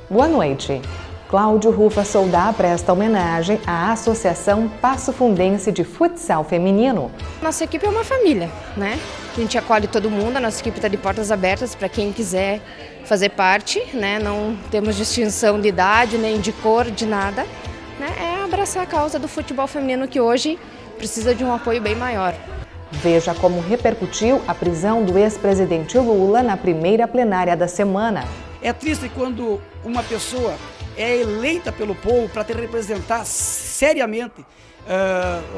Boa noite. Cláudio Rufa Soldá presta homenagem à Associação Passo Fundense de Futsal Feminino. Nossa equipe é uma família, né? A gente acolhe todo mundo, a nossa equipe está de portas abertas para quem quiser fazer parte, né? Não temos distinção de idade, nem de cor, de nada, né? É abraçar a causa do futebol feminino que hoje precisa de um apoio bem maior. Veja como repercutiu a prisão do ex-presidente Lula na primeira plenária da semana. É triste quando uma pessoa é eleita pelo povo para te representar seriamente,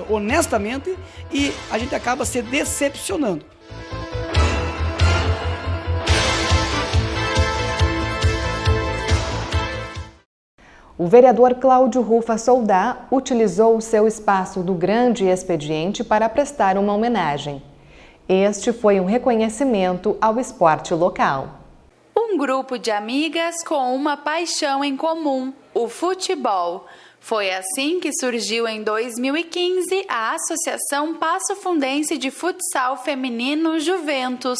honestamente, e a gente acaba se decepcionando. O vereador Cláudio Rufa Soldá utilizou o seu espaço do Grande Expediente para prestar uma homenagem. Este foi um reconhecimento ao esporte local. Um grupo de amigas com uma paixão em comum, o futebol. Foi assim que surgiu em 2015 a Associação Passo Fundense de Futsal Feminino Juventus.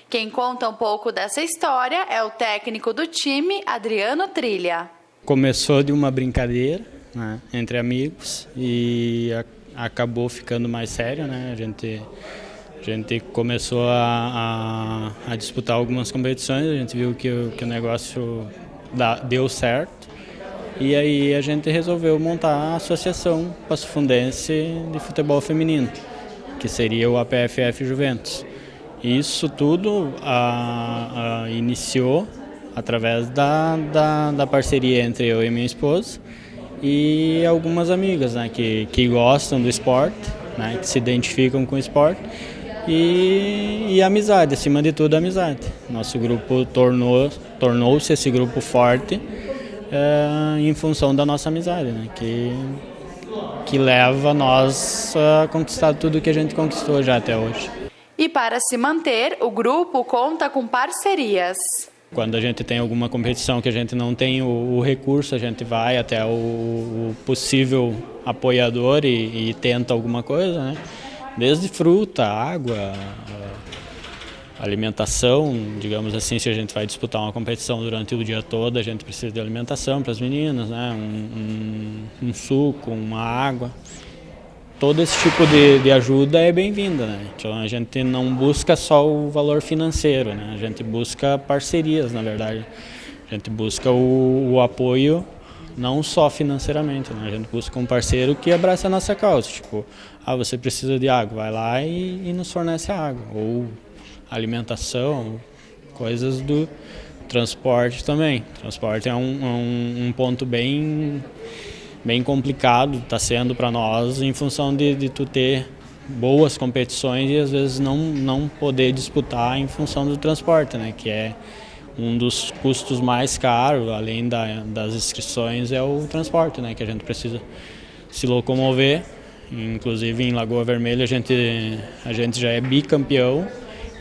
Quem conta um pouco dessa história é o técnico do time, Adriano Trilha. Começou de uma brincadeira, né, entre amigos e acabou ficando mais sério, né? A gente começou a disputar algumas competições, a gente viu que o negócio deu certo e aí a gente resolveu montar a Associação Passo Fundense de Futebol Feminino, que seria o APFF Juventus. Isso tudo iniciou através da parceria entre eu e minha esposa e algumas amigas, né, que gostam do esporte, né, que se identificam com o esporte. E amizade, acima de tudo amizade. Nosso grupo tornou-se esse grupo forte em função da nossa amizade, né? Que leva nós a conquistar tudo que a gente conquistou já até hoje. E para se manter, o grupo conta com parcerias. Quando a gente tem alguma competição que a gente não tem o recurso, a gente vai até o possível apoiador e tenta alguma coisa, né? Desde fruta, água, alimentação, digamos assim, se a gente vai disputar uma competição durante o dia todo, a gente precisa de alimentação para as meninas, né? Um suco, uma água. Todo esse tipo de ajuda é bem-vinda, né? Então a gente não busca só o valor financeiro, né? A gente busca parcerias, na verdade. A gente busca o apoio não só financeiramente, né? A gente busca um parceiro que abraça a nossa causa, tipo, você precisa de água, vai lá e nos fornece a água, ou alimentação, coisas do transporte também. Transporte é um ponto bem complicado, está sendo para nós, em função de tu ter boas competições e às vezes não poder disputar em função do transporte, né? Que é um dos custos mais caros, além das inscrições, é o transporte, né? Que a gente precisa se locomover. Inclusive em Lagoa Vermelha a gente já é bicampeão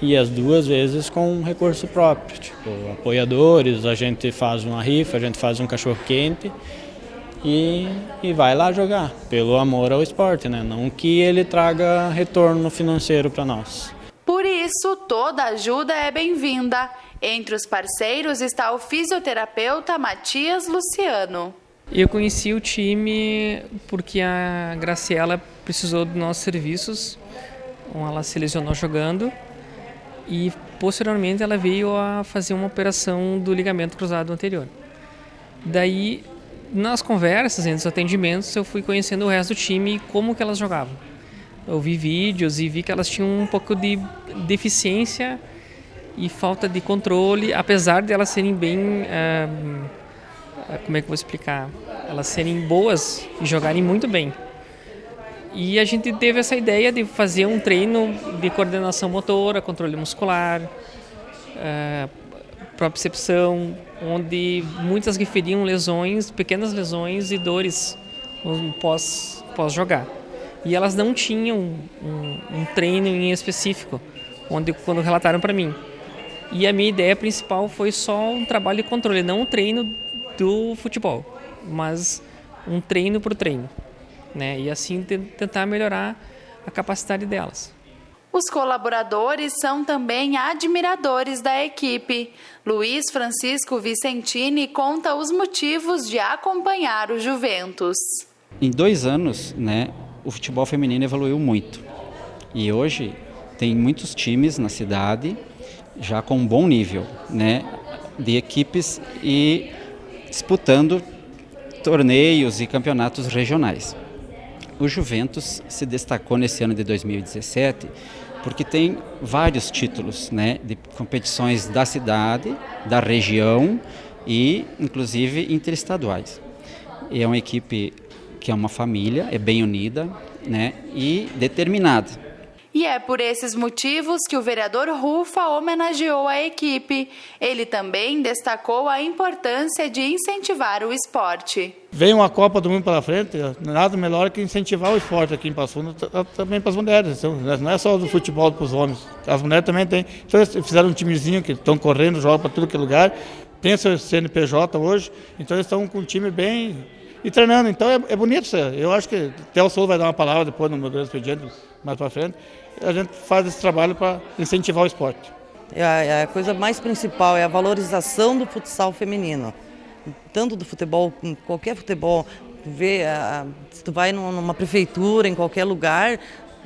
e as duas vezes com recurso próprio, tipo apoiadores, a gente faz uma rifa, a gente faz um cachorro-quente e vai lá jogar, pelo amor ao esporte, né? Não que ele traga retorno financeiro para nós. Por isso, toda ajuda é bem-vinda. Entre os parceiros está o fisioterapeuta Matias Luciano. Eu conheci o time porque a Graciela precisou dos nossos serviços, ela se lesionou jogando e posteriormente ela veio a fazer uma operação do ligamento cruzado anterior. Daí, nas conversas, nos atendimentos, eu fui conhecendo o resto do time e como que elas jogavam. Eu vi vídeos e vi que elas tinham um pouco de deficiência e falta de controle, apesar de elas serem bem... como é que eu vou explicar? Elas serem boas e jogarem muito bem. E a gente teve essa ideia de fazer um treino de coordenação motora, controle muscular, propriocepção, onde muitas referiam lesões, pequenas lesões e dores pós-jogar. E elas não tinham um treino em específico, quando relataram para mim. E a minha ideia principal foi só um trabalho de controle, não um treino do futebol, mas um treino por treino, né? E assim tentar melhorar a capacidade delas. Os colaboradores são também admiradores da equipe. Luiz Francisco Vicentini conta os motivos de acompanhar o Juventus. Em 2 anos, o futebol feminino evoluiu muito. E hoje tem muitos times na cidade já com um bom nível, de equipes e disputando torneios e campeonatos regionais. O Juventus se destacou nesse ano de 2017 porque tem vários títulos, de competições da cidade, da região e, inclusive, interestaduais. E é uma equipe que é uma família, é bem unida, e determinada. E é por esses motivos que o vereador Rufa homenageou a equipe. Ele também destacou a importância de incentivar o esporte. Vem uma Copa do Mundo pela frente, nada melhor que incentivar o esporte aqui em Passo Fundo, também para as mulheres. Então, não é só do futebol para os homens, as mulheres também têm. Então eles fizeram um timezinho que estão correndo, jogam para tudo que é lugar. Tem seu CNPJ hoje, então eles estão com um time bem e treinando. Então é bonito isso. Eu acho que até o Soulo vai dar uma palavra depois no meu grande expediente, mais para frente. A gente faz esse trabalho para incentivar o esporte. A coisa mais principal é a valorização do futsal feminino. Tanto do futebol, qualquer futebol, se tu vai numa prefeitura, em qualquer lugar,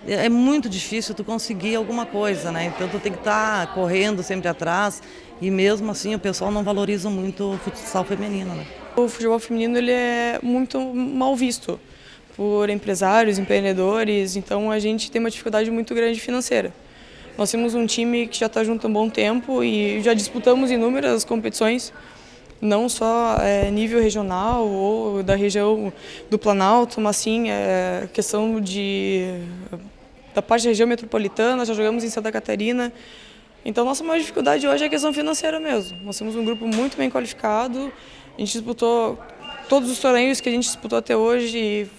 é muito difícil tu conseguir alguma coisa, Então tu tem que estar correndo sempre atrás e mesmo assim o pessoal não valoriza muito o futsal feminino, O futebol feminino ele é muito mal visto por empresários, empreendedores, então a gente tem uma dificuldade muito grande financeira. Nós temos um time que já está junto há um bom tempo e já disputamos inúmeras competições, não só nível regional ou da região do Planalto, mas sim questão da parte da região metropolitana, já jogamos em Santa Catarina. Então nossa maior dificuldade hoje é a questão financeira mesmo. Nós temos um grupo muito bem qualificado, a gente disputou todos os torneios que a gente disputou até hoje,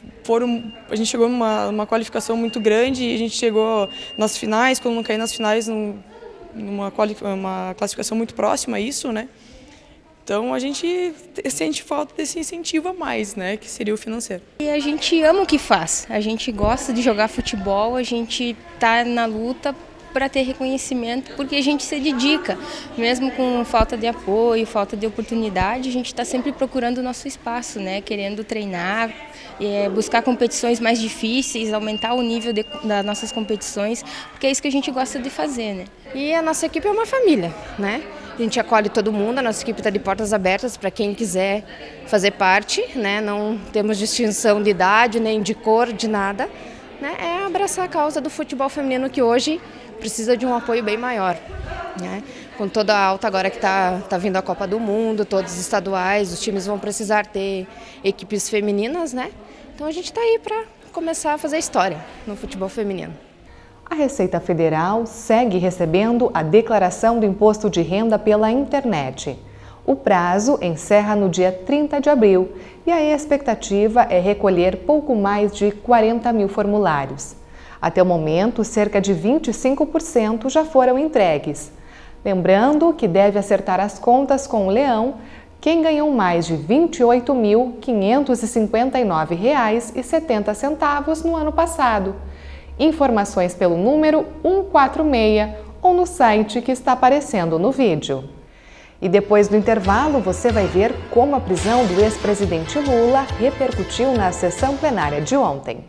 a gente chegou numa qualificação muito grande e a gente chegou nas finais, quando não cair nas finais, uma classificação muito próxima a isso, Então a gente sente falta desse incentivo a mais, que seria o financeiro. E a gente ama o que faz, a gente gosta de jogar futebol, a gente está na luta para ter reconhecimento, porque a gente se dedica, mesmo com falta de apoio, falta de oportunidade, a gente está sempre procurando o nosso espaço, querendo treinar, buscar competições mais difíceis, aumentar o nível das nossas competições, porque é isso que a gente gosta de fazer. E a nossa equipe é uma família, A gente acolhe todo mundo, a nossa equipe está de portas abertas para quem quiser fazer parte, Não temos distinção de idade, nem de cor, de nada. É abraçar a causa do futebol feminino que hoje precisa de um apoio bem maior. Com toda a alta agora que está vindo a Copa do Mundo, todos os estaduais, os times vão precisar ter equipes femininas, Então a gente está aí para começar a fazer história no futebol feminino. A Receita Federal segue recebendo a declaração do imposto de renda pela internet. O prazo encerra no dia 30 de abril e a expectativa é recolher pouco mais de 40 mil formulários. Até o momento, cerca de 25% já foram entregues. Lembrando que deve acertar as contas com o Leão quem ganhou mais de R$ 28.559,70 no ano passado. Informações pelo número 146 ou no site que está aparecendo no vídeo. E depois do intervalo, você vai ver como a prisão do ex-presidente Lula repercutiu na sessão plenária de ontem.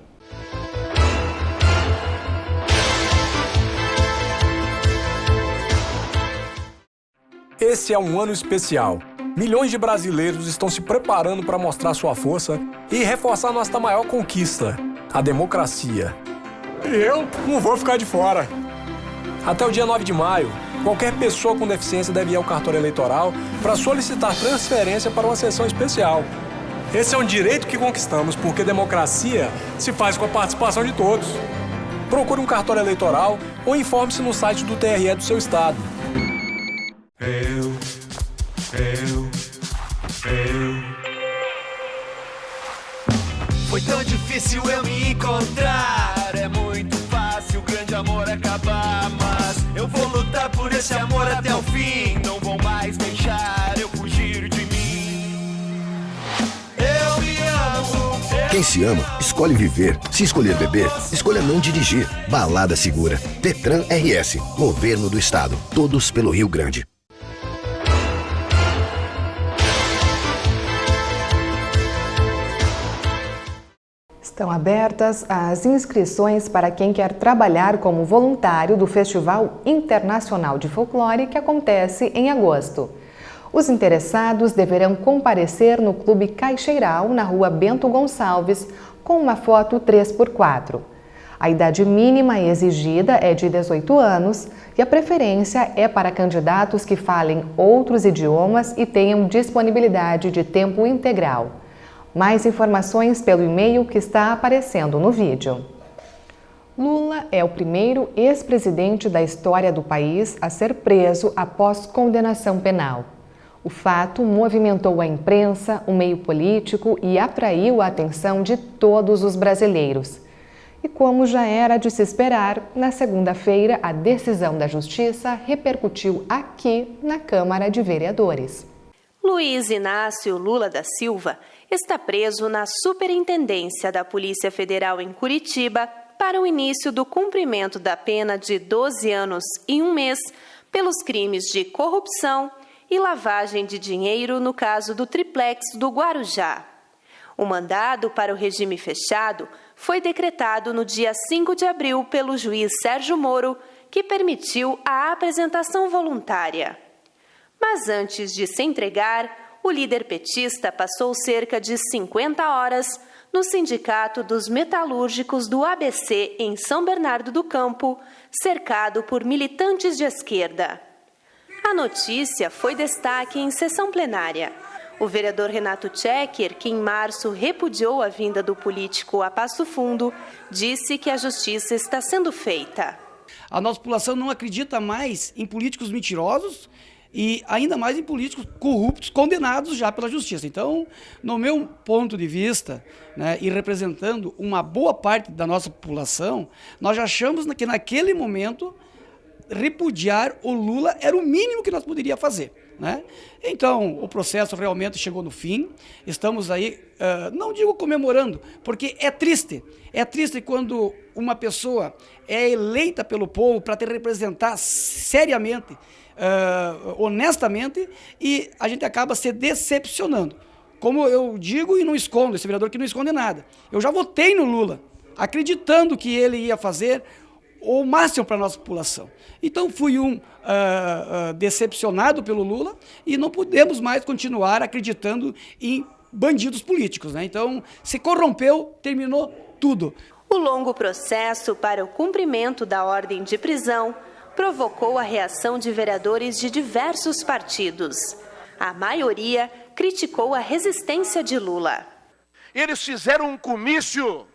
Esse é um ano especial. Milhões de brasileiros estão se preparando para mostrar sua força e reforçar nossa maior conquista, a democracia. E eu não vou ficar de fora. Até o dia 9 de maio, qualquer pessoa com deficiência deve ir ao cartório eleitoral para solicitar transferência para uma sessão especial. Esse é um direito que conquistamos porque democracia se faz com a participação de todos. Procure um cartório eleitoral ou informe-se no site do TRE do seu estado. Eu. Foi tão difícil eu me encontrar. É muito fácil o grande amor acabar, mas eu vou lutar por esse amor até o fim. Não vou mais deixar eu fugir de mim. Eu me amo, Quem se ama, escolhe viver. Se escolher beber, escolha não dirigir. Balada segura. Detran RS. Governo do Estado. Todos pelo Rio Grande. Estão abertas as inscrições para quem quer trabalhar como voluntário do Festival Internacional de Folclore, que acontece em agosto. Os interessados deverão comparecer no Clube Caixeiral, na Rua Bento Gonçalves, com uma foto 3x4. A idade mínima exigida é de 18 anos e a preferência é para candidatos que falem outros idiomas e tenham disponibilidade de tempo integral. Mais informações pelo e-mail que está aparecendo no vídeo. Lula é o primeiro ex-presidente da história do país a ser preso após condenação penal. O fato movimentou a imprensa, o meio político e atraiu a atenção de todos os brasileiros. E como já era de se esperar, na segunda-feira a decisão da Justiça repercutiu aqui na Câmara de Vereadores. Luiz Inácio Lula da Silva está preso na Superintendência da Polícia Federal em Curitiba para o início do cumprimento da pena de 12 anos e 1 mês pelos crimes de corrupção e lavagem de dinheiro no caso do triplex do Guarujá. O mandado para o regime fechado foi decretado no dia 5 de abril pelo juiz Sérgio Moro, que permitiu a apresentação voluntária. Mas antes de se entregar, o líder petista passou cerca de 50 horas no Sindicato dos Metalúrgicos do ABC em São Bernardo do Campo, cercado por militantes de esquerda. A notícia foi destaque em sessão plenária. O vereador Renato Tchequer, que em março repudiou a vinda do político a Passo Fundo, disse que a justiça está sendo feita. A nossa população não acredita mais em políticos mentirosos e ainda mais em políticos corruptos condenados já pela justiça. Então, no meu ponto de vista, né, e representando uma boa parte da nossa população, nós já achamos que naquele momento repudiar o Lula era o mínimo que nós poderíamos fazer, né? Então, o processo realmente chegou no fim, estamos aí, não digo comemorando, porque é triste quando uma pessoa é eleita pelo povo para te representar seriamente, honestamente, e a gente acaba se decepcionando. Como eu digo e não escondo, esse vereador que não esconde nada. Eu já votei no Lula, acreditando que ele ia fazer o máximo para a nossa população. Então fui decepcionado pelo Lula e não podemos mais continuar acreditando em bandidos políticos, né? Então se corrompeu, terminou tudo. O longo processo para o cumprimento da ordem de prisão provocou a reação de vereadores de diversos partidos. A maioria criticou a resistência de Lula. Eles fizeram um comício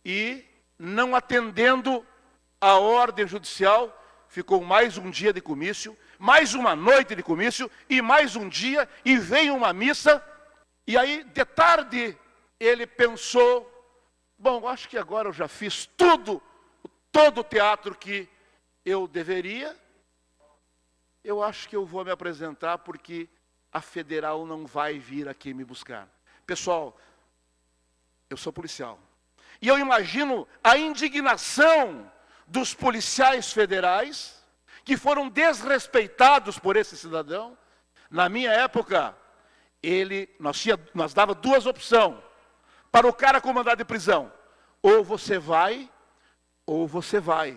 e, não atendendo a ordem judicial, ficou mais um dia de comício, mais uma noite de comício e mais um dia, e veio uma missa, e aí de tarde ele pensou, bom, acho que agora eu já fiz todo o teatro que eu deveria, eu acho que eu vou me apresentar porque a federal não vai vir aqui me buscar. Pessoal, eu sou policial. E eu imagino a indignação dos policiais federais que foram desrespeitados por esse cidadão. Na minha época, nós dava duas opções para o cara com mandado de prisão. Ou você vai, ou você vai.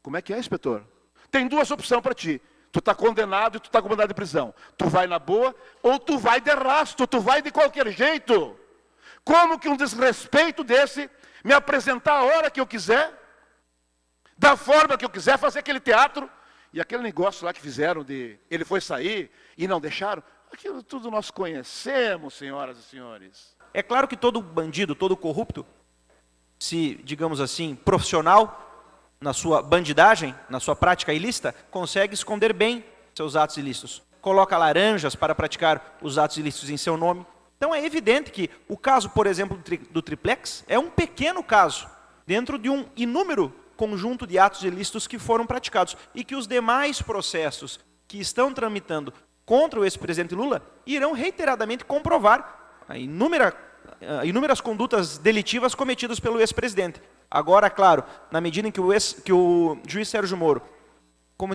Como é que é, inspetor? Tem duas opções para ti. Tu está condenado e tu está com mandado de prisão. Tu vai na boa ou tu vai de rasto, tu vai de qualquer jeito. Como que um desrespeito desse me apresentar a hora que eu quiser, da forma que eu quiser, fazer aquele teatro, e aquele negócio lá que fizeram de ele foi sair e não deixaram, aquilo tudo nós conhecemos, senhoras e senhores. É claro que todo bandido, todo corrupto, se, digamos assim, profissional, na sua bandidagem, na sua prática ilícita, consegue esconder bem seus atos ilícitos. Coloca laranjas para praticar os atos ilícitos em seu nome. Então é evidente que o caso, por exemplo, do triplex é um pequeno caso, dentro de um inúmero conjunto de atos ilícitos que foram praticados, e que os demais processos que estão tramitando contra o ex-presidente Lula irão reiteradamente comprovar inúmeras condutas delitivas cometidas pelo ex-presidente. Agora, claro, na medida em que o juiz Sérgio Moro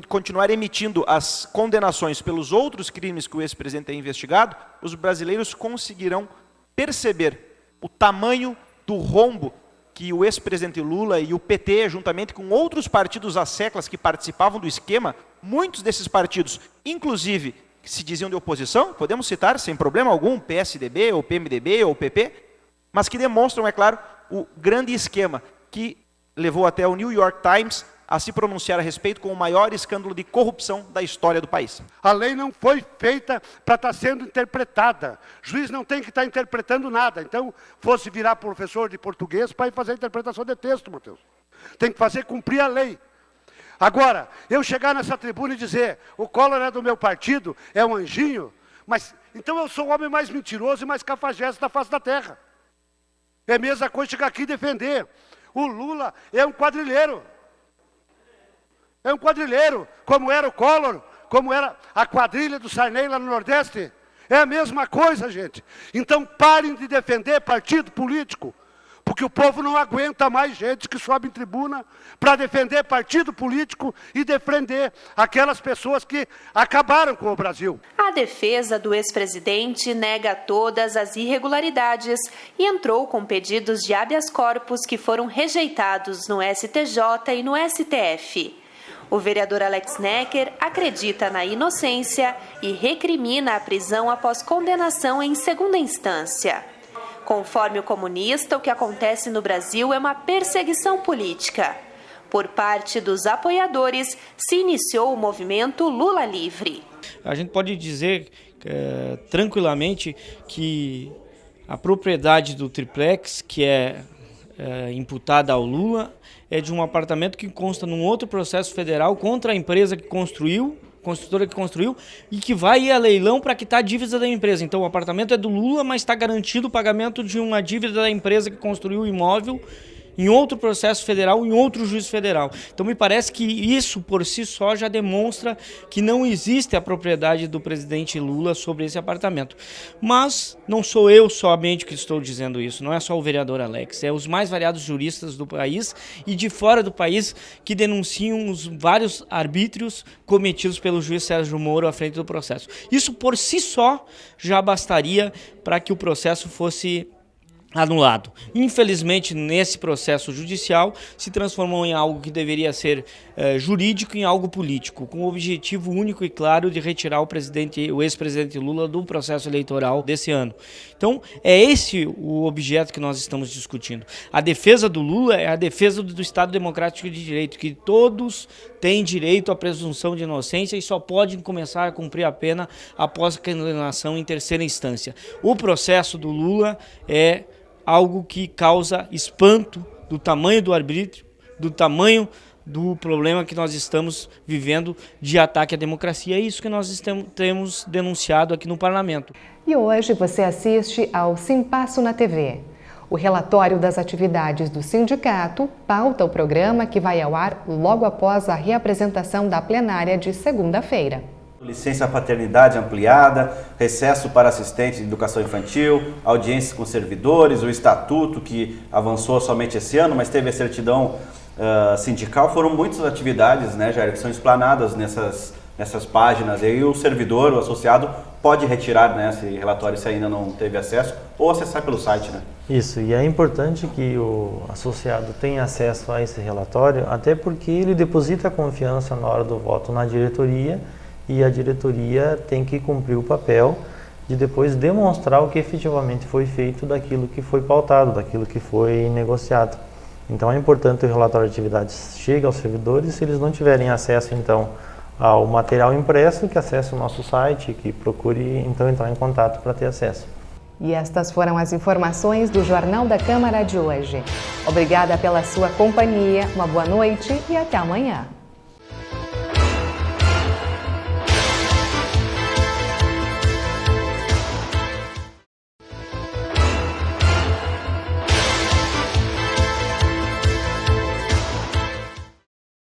continuar emitindo as condenações pelos outros crimes que o ex-presidente é investigado, os brasileiros conseguirão perceber o tamanho do rombo que o ex-presidente Lula e o PT, juntamente com outros partidos às seclas que participavam do esquema, muitos desses partidos, inclusive, que se diziam de oposição, podemos citar sem problema algum, PSDB, ou PMDB, ou PP, mas que demonstram, é claro, o grande esquema que levou até o New York Times a se pronunciar a respeito com o maior escândalo de corrupção da história do país. A lei não foi feita para estar sendo interpretada. O juiz não tem que estar interpretando nada. Então, fosse virar professor de português para ir fazer a interpretação de texto, Matheus. Tem que fazer cumprir a lei. Agora, eu chegar nessa tribuna e dizer, o Collor é do meu partido, é um anjinho, mas então eu sou o homem mais mentiroso e mais cafajeste da face da terra. É a mesma coisa chegar aqui e defender. O Lula é um quadrilheiro. É um quadrilheiro, como era o Collor, como era a quadrilha do Sarney lá no Nordeste. É a mesma coisa, gente. Então parem de defender partido político, porque o povo não aguenta mais gente que sobe em tribuna para defender partido político e defender aquelas pessoas que acabaram com o Brasil. A defesa do ex-presidente nega todas as irregularidades e entrou com pedidos de habeas corpus que foram rejeitados no STJ e no STF. O vereador Alex Necker acredita na inocência e recrimina a prisão após condenação em segunda instância. Conforme o comunista, o que acontece no Brasil é uma perseguição política. Por parte dos apoiadores, se iniciou o movimento Lula Livre. A gente pode dizer tranquilamente que a propriedade do triplex, que é imputada ao Lula, é de um apartamento que consta num outro processo federal contra a empresa que construiu, construtora que construiu, e que vai ir a leilão para quitar a dívida da empresa. Então o apartamento é do Lula, mas está garantido o pagamento de uma dívida da empresa que construiu o imóvel em outro processo federal, em outro juiz federal. Então me parece que isso por si só já demonstra que não existe a propriedade do presidente Lula sobre esse apartamento. Mas não sou eu somente que estou dizendo isso, não é só o vereador Alex, é os mais variados juristas do país e de fora do país que denunciam os vários arbítrios cometidos pelo juiz Sérgio Moro à frente do processo. Isso por si só já bastaria para que o processo fosse anulado. Infelizmente, nesse processo judicial, se transformou em algo que deveria ser jurídico em algo político, com o objetivo único e claro de retirar o ex-presidente Lula do processo eleitoral desse ano. Então, é esse o objeto que nós estamos discutindo. A defesa do Lula é a defesa do Estado Democrático de Direito, que todos têm direito à presunção de inocência e só podem começar a cumprir a pena após a condenação em terceira instância. O processo do Lula é algo que causa espanto do tamanho do arbítrio, do tamanho do problema que nós estamos vivendo de ataque à democracia. É isso que nós temos denunciado aqui no Parlamento. E hoje você assiste ao Simpasso na TV. O relatório das atividades do sindicato pauta o programa que vai ao ar logo após a reapresentação da plenária de segunda-feira. Licença paternidade ampliada, recesso para assistentes de educação infantil, audiências com servidores, o estatuto que avançou somente esse ano, mas teve a certidão sindical. Foram muitas atividades, né, Jair, que são explanadas nessas páginas. E aí o servidor, o associado, pode retirar, né, esse relatório se ainda não teve acesso, ou acessar pelo site, né? Isso, e é importante que o associado tenha acesso a esse relatório, até porque ele deposita a confiança na hora do voto na diretoria, e a diretoria tem que cumprir o papel de depois demonstrar o que efetivamente foi feito daquilo que foi pautado, daquilo que foi negociado. Então é importante que o relatório de atividades chegue aos servidores. Se eles não tiverem acesso então ao material impresso, que acesse o nosso site, que procure então entrar em contato para ter acesso. E estas foram as informações do Jornal da Câmara de hoje. Obrigada pela sua companhia, uma boa noite e até amanhã.